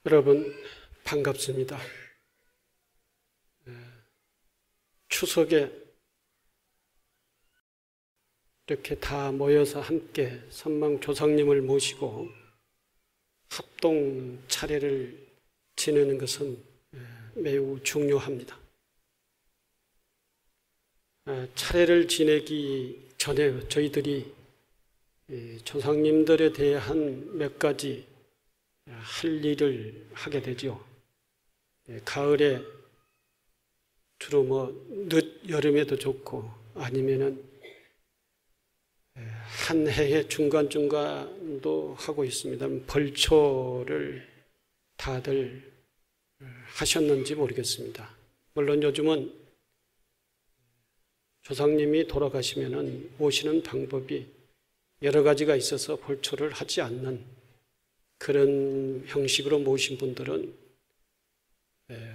여러분 반갑습니다. 추석에 이렇게 다 모여서 함께 선망조상님을 모시고 합동 차례를 지내는 것은 매우 중요합니다. 차례를 지내기 전에 저희들이 조상님들에 대한 몇 가지 할 일을 하게 되죠. 가을에 주로 늦 여름에도 좋고 아니면은 한 해에 중간중간도 하고 있습니다. 벌초를 다들 하셨는지 모르겠습니다. 물론 요즘은 조상님이 돌아가시면은 모시는 방법이 여러 가지가 있어서 벌초를 하지 않는 그런 형식으로 모신 분들은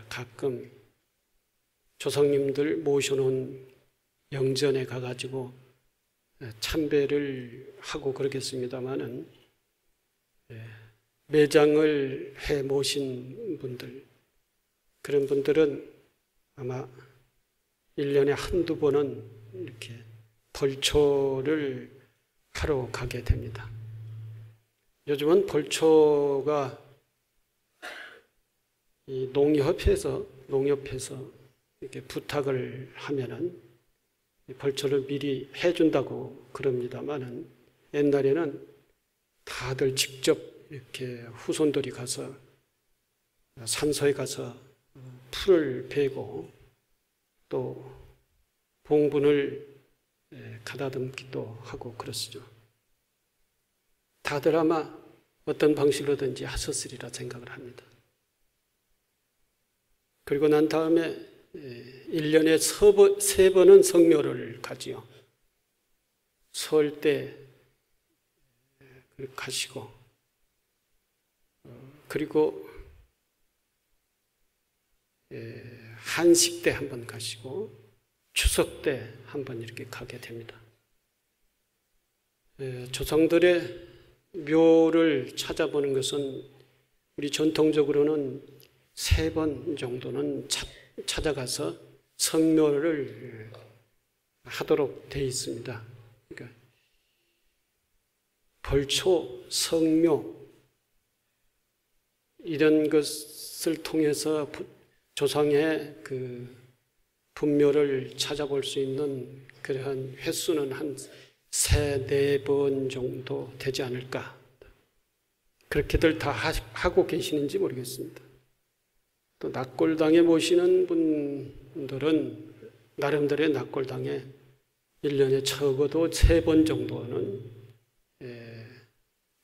가끔 조상님들 모셔놓은 영전에 가가지고 참배를 하고 그러겠습니다마는 매장을 해 모신 분들, 그런 분들은 아마 1년에 한두 번은 이렇게 벌초를 하러 가게 됩니다. 요즘은 벌초가 이 농협에서 이렇게 부탁을 하면은 벌초를 미리 해준다고 그럽니다만은 옛날에는 다들 직접 이렇게 후손들이 가서 산소에 가서 풀을 베고 또 봉분을 가다듬기도 하고 그렇죠. 다들 아마 어떤 방식으로든지 하셨으리라 생각을 합니다. 그리고 난 다음에 1년에 3번은 성묘를 가지요. 설 때 가시고 그리고 한식 때 한번 가시고 추석 때 한번 이렇게 가게 됩니다. 조상들의 묘를 찾아보는 것은 우리 전통적으로는 3번 정도는 찾아가서 성묘를 하도록 되어 있습니다. 그러니까 벌초, 성묘 이런 것을 통해서 조상의 그 분묘를 찾아볼 수 있는 그러한 횟수는 한 3-4번 정도 되지 않을까. 그렇게들 다 하고 계시는지 모르겠습니다. 또 낙골당에 모시는 분들은 나름대로의 낙골당에 1년에 적어도 3번 정도는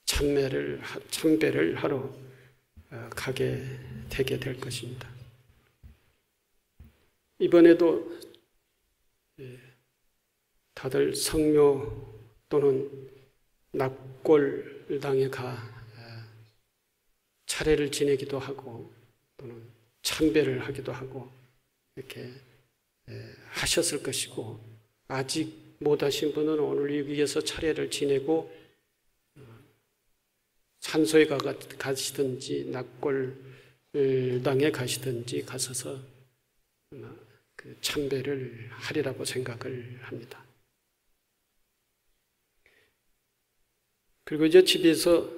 참배를 하러 가게 되게 될 것입니다. 이번에도 다들 성묘 또는 낙골당에 가 차례를 지내기도 하고 또는 참배를 하기도 하고 이렇게 하셨을 것이고, 아직 못하신 분은 오늘 여기에서 차례를 지내고 산소에 가시든지 낙골당에 가시든지 가셔서 그 참배를 하리라고 생각을 합니다. 그리고 이제 집에서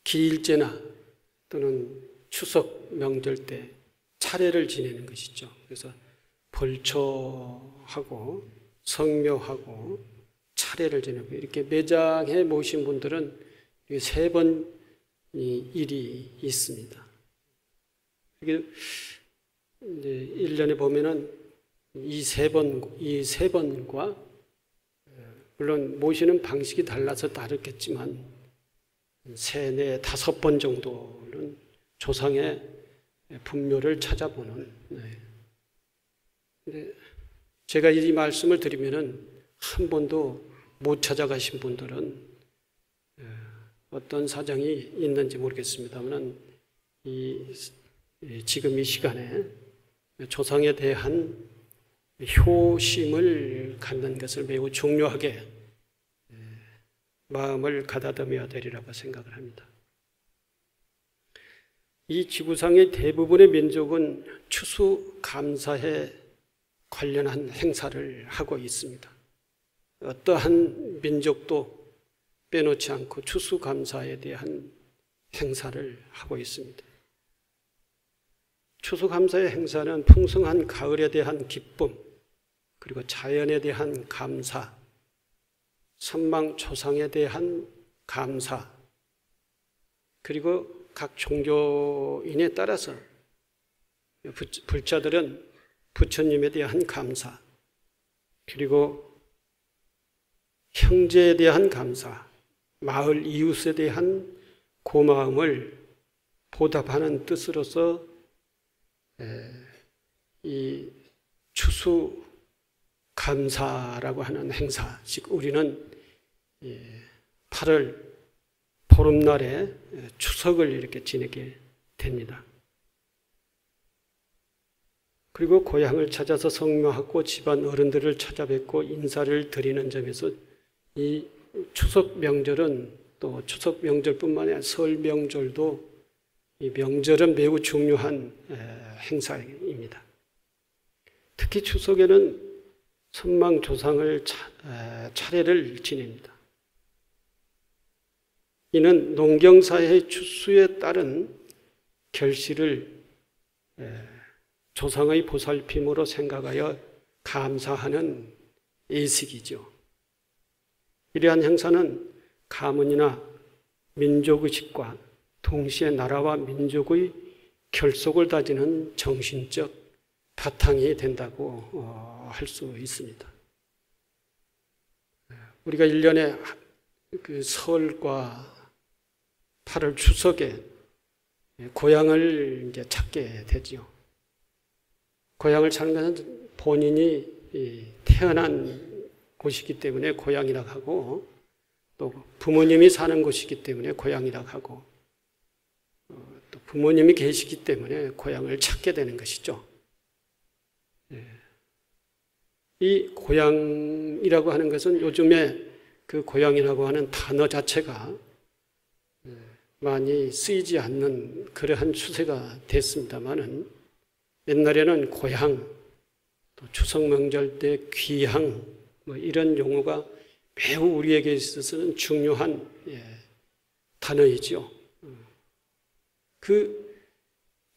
기일제나 또는 추석 명절 때 차례를 지내는 것이죠. 그래서 벌초하고 성묘하고 차례를 지내고 이렇게 매장해 모신 분들은 3번 일이 있습니다. 이게 이제 1년에 보면은 이 세 번과 물론 모시는 방식이 달라서 다르겠지만 3, 4, 5번 정도는 조상의 분묘를 찾아보는. 근데 제가 이 말씀을 드리면은 한 번도 못 찾아가신 분들은 어떤 사정이 있는지 모르겠습니다만 지금 이 시간에 조상에 대한 효심을 갖는 것을 매우 중요하게 마음을 가다듬어야 되리라고 생각을 합니다. 이 지구상의 대부분의 민족은 추수감사에 관련한 행사를 하고 있습니다. 어떠한 민족도 빼놓지 않고 추수감사에 대한 행사를 하고 있습니다. 추수감사의 행사는 풍성한 가을에 대한 기쁨, 그리고 자연에 대한 감사, 선망초상에 대한 감사, 그리고 각 종교인에 따라서 불자들은 부처님에 대한 감사, 그리고 형제에 대한 감사, 마을 이웃에 대한 고마움을 보답하는 뜻으로서 이 추수 감사라고 하는 행사, 즉 우리는 8월 보름날에 추석을 이렇게 지내게 됩니다. 그리고 고향을 찾아서 성묘하고 집안 어른들을 찾아뵙고 인사를 드리는 점에서 이 추석 명절은 또 추석 명절뿐만 아니라 설 명절도 이 명절은 매우 중요한 행사입니다. 특히 추석에는 선망조상을 차례를 지냅니다. 이는 농경사회의 추수에 따른 결실을 조상의 보살핌으로 생각하여 감사하는 예식이죠. 이러한 행사는 가문이나 민족의식과 동시에 나라와 민족의 결속을 다지는 정신적 바탕이 된다고 할 수 있습니다. 우리가 1년에 그 설과 8월 추석에 고향을 이제 찾게 되지요. 고향을 찾는 것은 본인이 태어난 곳이기 때문에 고향이라고 하고, 또 부모님이 사는 곳이기 때문에 고향이라고 하고, 또 부모님이 계시기 때문에 고향을 찾게 되는 것이죠. 이 고향이라고 하는 것은 요즘에 그 고향이라고 하는 단어 자체가 많이 쓰이지 않는 그러한 추세가 됐습니다만은, 옛날에는 고향, 또 추석 명절 때 귀향, 이런 용어가 매우 우리에게 있어서는 중요한 단어이죠. 그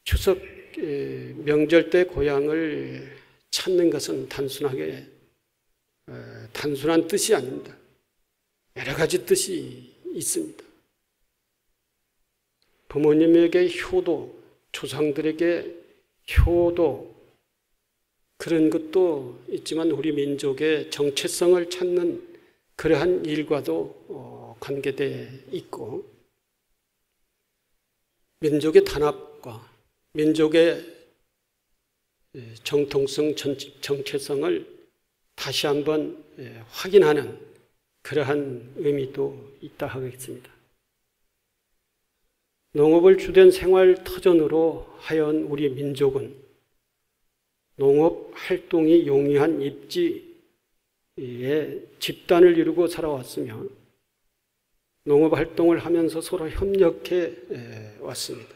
추석 명절 때 고향을 찾는 것은 단순한 뜻이 아닙니다. 여러 가지 뜻이 있습니다. 부모님에게 효도, 조상들에게 효도, 그런 것도 있지만 우리 민족의 정체성을 찾는 그러한 일과도 관계되어 있고, 민족의 단합과 민족의 정통성, 정체성을 다시 한번 확인하는 그러한 의미도 있다 하겠습니다. 농업을 주된 생활 터전으로 하여온 우리 민족은 농업 활동이 용이한 입지에 집단을 이루고 살아왔으며 농업 활동을 하면서 서로 협력해 왔습니다.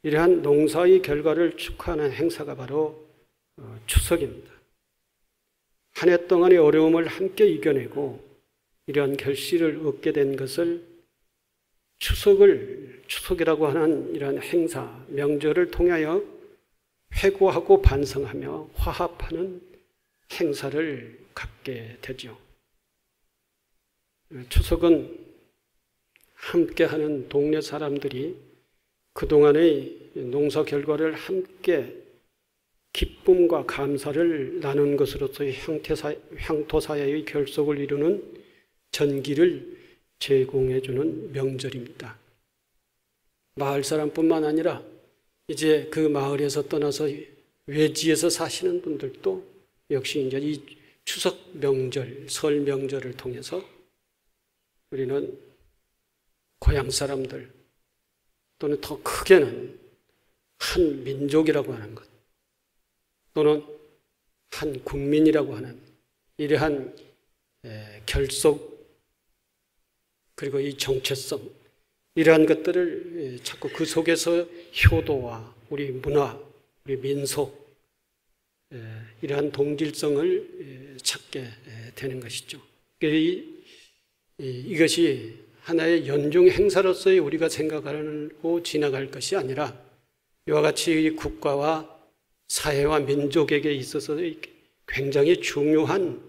이러한 농사의 결과를 축하하는 행사가 바로 추석입니다. 한 해 동안의 어려움을 함께 이겨내고 이러한 결실을 얻게 된 것을 추석이라고 하는 이러한 행사, 명절을 통하여 회고하고 반성하며 화합하는 행사를 갖게 되죠. 추석은 함께하는 동네 사람들이 그동안의 농사 결과를 함께 기쁨과 감사를 나눈 것으로서의 향토사회의 결속을 이루는 전기를 제공해 주는 명절입니다. 마을 사람뿐만 아니라 이제 그 마을에서 떠나서 외지에서 사시는 분들도 역시 이제 이 추석 명절, 설 명절을 통해서 우리는 고향 사람들 또는 더 크게는 한 민족이라고 하는 것 또는 한 국민이라고 하는 이러한 결속 그리고 이 정체성, 이러한 것들을 자꾸 그 속에서 효도와 우리 문화, 우리 민속, 이러한 동질성을 찾게 되는 것이죠. 이것이 하나의 연중 행사로서의 우리가 생각하고 지나갈 것이 아니라 이와 같이 국가와 사회와 민족에게 있어서 굉장히 중요한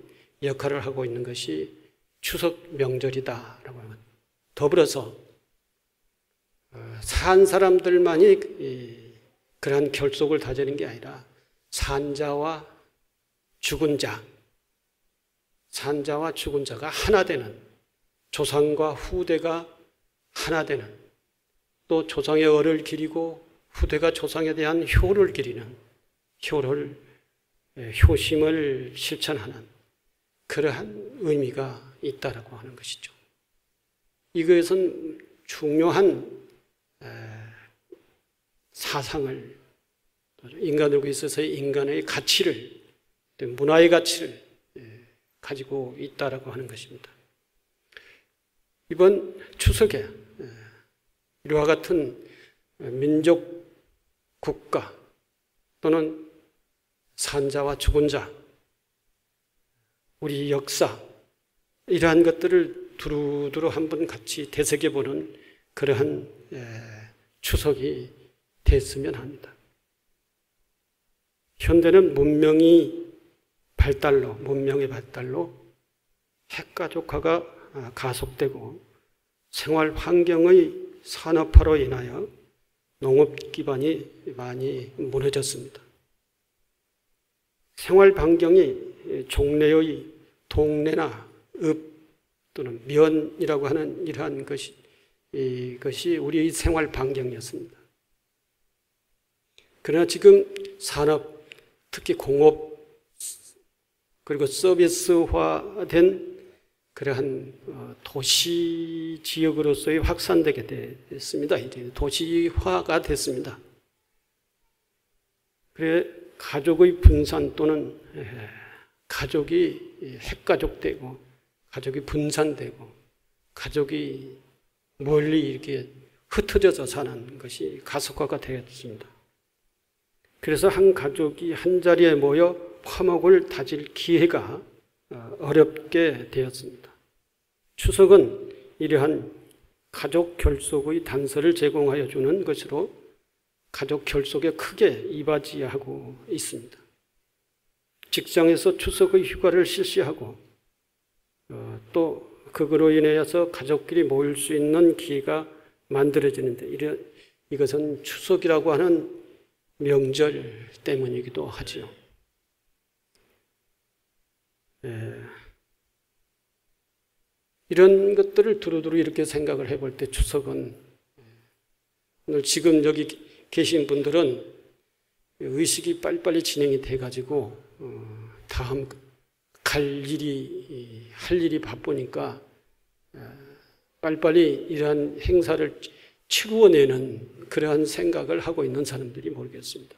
역할을 하고 있는 것이 추석 명절이다라고 합니다. 더불어서 산 사람들만이 그러한 결속을 다지는 게 아니라 산자와 죽은 자, 산자와 죽은 자가 하나 되는, 조상과 후대가 하나 되는, 또 조상의 얼을 기리고 후대가 조상에 대한 효를 기리는, 효심을 실천하는 그러한 의미가 있다라고 하는 것이죠. 이것은 중요한 사상을, 인간으로 있어서의 인간의 가치를, 문화의 가치를 가지고 있다라고 하는 것입니다. 이번 추석에 이와 같은 민족, 국가 또는 산자와 죽은 자, 우리 역사, 이러한 것들을 두루두루 한번 같이 되새겨보는 그러한 추석이 됐으면 합니다. 현대는 문명의 발달로 핵가족화가 가속되고 생활 환경의 산업화로 인하여 농업 기반이 많이 무너졌습니다. 생활 반경이 종래의 동래나 읍 또는 면이라고 하는 이러한 이것이 우리의 생활 반경이었습니다. 그러나 지금 산업, 특히 공업 그리고 서비스화된 그러한 도시 지역으로서의 확산되게 됐습니다. 이제 도시화가 됐습니다. 그래 가족의 분산 또는 가족이 핵가족되고 가족이 분산되고 가족이 멀리 이렇게 흩어져서 사는 것이 가속화가 되었습니다. 그래서 한 가족이 한 자리에 모여 화목을 다질 기회가 어렵게 되었습니다. 추석은 이러한 가족 결속의 단서를 제공하여 주는 것으로 가족 결속에 크게 이바지하고 있습니다. 직장에서 추석의 휴가를 실시하고 또 그거로 인해서 가족끼리 모일 수 있는 기회가 만들어지는데 이것은 추석이라고 하는 명절 때문이기도 하지요. 이런 것들을 두루두루 이렇게 생각을 해볼 때 추석은 오늘 지금 여기 계신 분들은 의식이 빨리빨리 진행이 돼가지고 다음 할 일이 바쁘니까 빨리빨리 이러한 행사를 치루어내는 그러한 생각을 하고 있는 사람들이 모르겠습니다.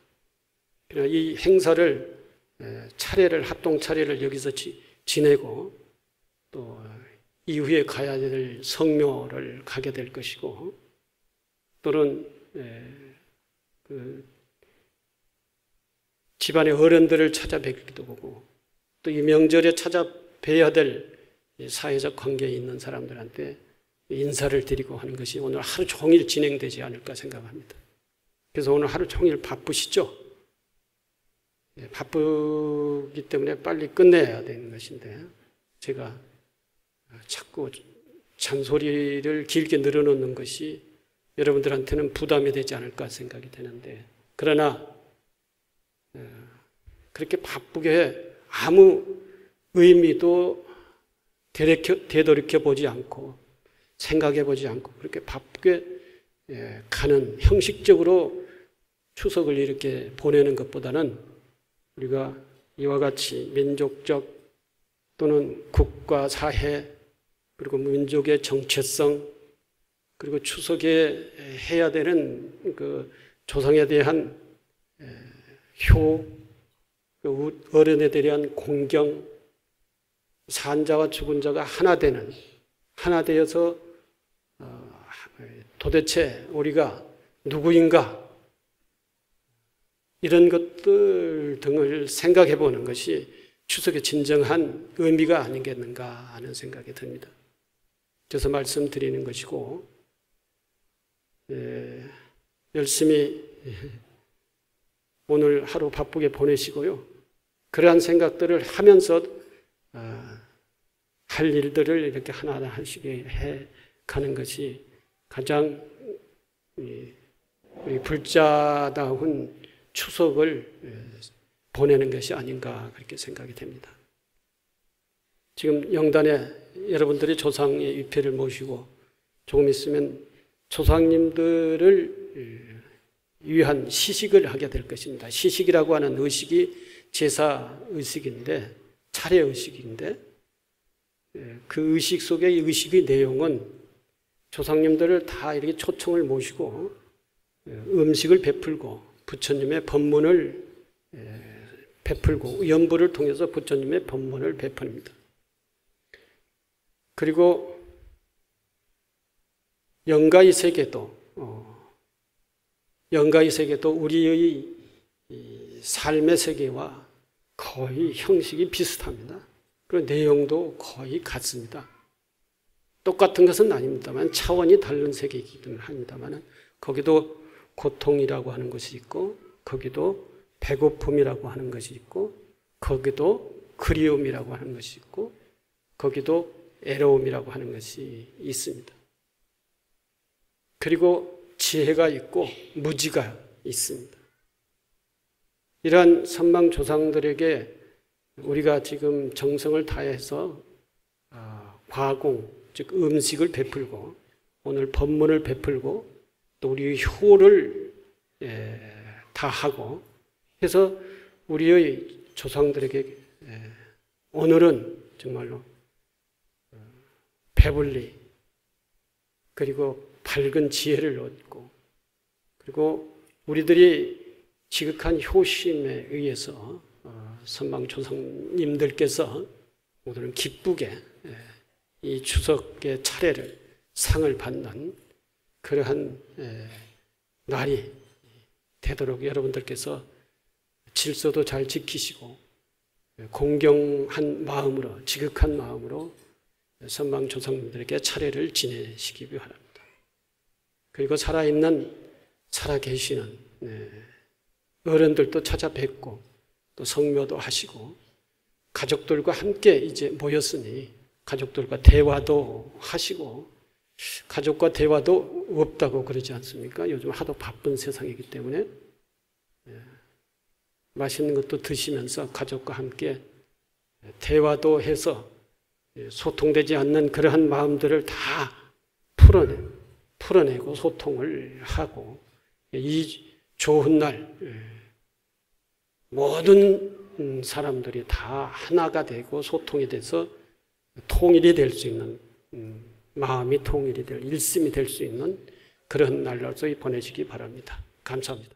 그러나 이 행사를 합동 차례를 여기서 지내고 또 이후에 가야 될 성묘를 가게 될 것이고 또는 그 집안의 어른들을 찾아뵙기도 하고 또 이 명절에 찾아뵈야 될 사회적 관계에 있는 사람들한테 인사를 드리고 하는 것이 오늘 하루 종일 진행되지 않을까 생각합니다. 그래서 오늘 하루 종일 바쁘시죠? 바쁘기 때문에 빨리 끝내야 되는 것인데 제가 자꾸 잔소리를 길게 늘어놓는 것이 여러분들한테는 부담이 되지 않을까 생각이 되는데 그러나 그렇게 바쁘게 아무 의미도 되돌이켜 보지 않고 생각해 보지 않고 그렇게 바쁘게 가는 형식적으로 추석을 이렇게 보내는 것보다는 우리가 이와 같이 민족적 또는 국가, 사회 그리고 민족의 정체성 그리고 추석에 해야 되는 그 조상에 대한 어른에 대한 공경, 산자와 죽은 자가 하나 되어서 도대체 우리가 누구인가? 이런 것들 등을 생각해 보는 것이 추석의 진정한 의미가 아니겠는가 하는 생각이 듭니다. 그래서 말씀드리는 것이고, 열심히 오늘 하루 바쁘게 보내시고요. 그러한 생각들을 하면서 할 일들을 이렇게 하나하나 하시게 해 가는 것이 가장 우리 불자다운 추석을 보내는 것이 아닌가 그렇게 생각이 됩니다. 지금 영단에 여러분들이 조상의 위패를 모시고 조금 있으면 조상님들을 위한 시식을 하게 될 것입니다. 시식이라고 하는 의식이 제사 의식인데, 차례 의식인데, 그 의식 속의 의식의 내용은 조상님들을 다 이렇게 초청을 모시고 음식을 베풀고 부처님의 법문을 베풀고 연부를 통해서 부처님의 법문을 베풉니다. 그리고 영가의 세계도 우리의 삶의 세계와 거의 형식이 비슷합니다. 그리고 내용도 거의 같습니다. 똑같은 것은 아닙니다만 차원이 다른 세계이기도 합니다만 거기도 고통이라고 하는 것이 있고, 거기도 배고픔이라고 하는 것이 있고, 거기도 그리움이라고 하는 것이 있고, 거기도 애로움이라고 하는 것이 있습니다. 그리고 지혜가 있고 무지가 있습니다. 이러한 선망 조상들에게 우리가 지금 정성을 다해서 과공, 즉 음식을 베풀고 오늘 법문을 베풀고 또 우리의 효를 다하고 해서 우리의 조상들에게 오늘은 정말로 배불리 그리고 밝은 지혜를 얻고 그리고 우리들이 지극한 효심에 의해서 선망 조상님들께서 오늘은 기쁘게 이 추석의 차례를 상을 받는 그러한 날이 되도록 여러분들께서 질서도 잘 지키시고 공경한 마음으로 지극한 마음으로 선망 조상님들에게 차례를 지내시기 바랍니다. 그리고 살아계시는 어른들도 찾아뵙고 또 성묘도 하시고 가족들과 함께 이제 모였으니 가족들과 대화도 하시고 가족과 대화도 없다고 그러지 않습니까? 요즘 하도 바쁜 세상이기 때문에 맛있는 것도 드시면서 가족과 함께 대화도 해서 소통되지 않는 그러한 마음들을 다 풀어내고 소통을 하고 이 좋은 날 모든 사람들이 다 하나가 되고 소통이 돼서 통일이 될 수 있는 마음이 통일이 될 일심이 될 수 있는 그런 날로서 보내시기 바랍니다. 감사합니다.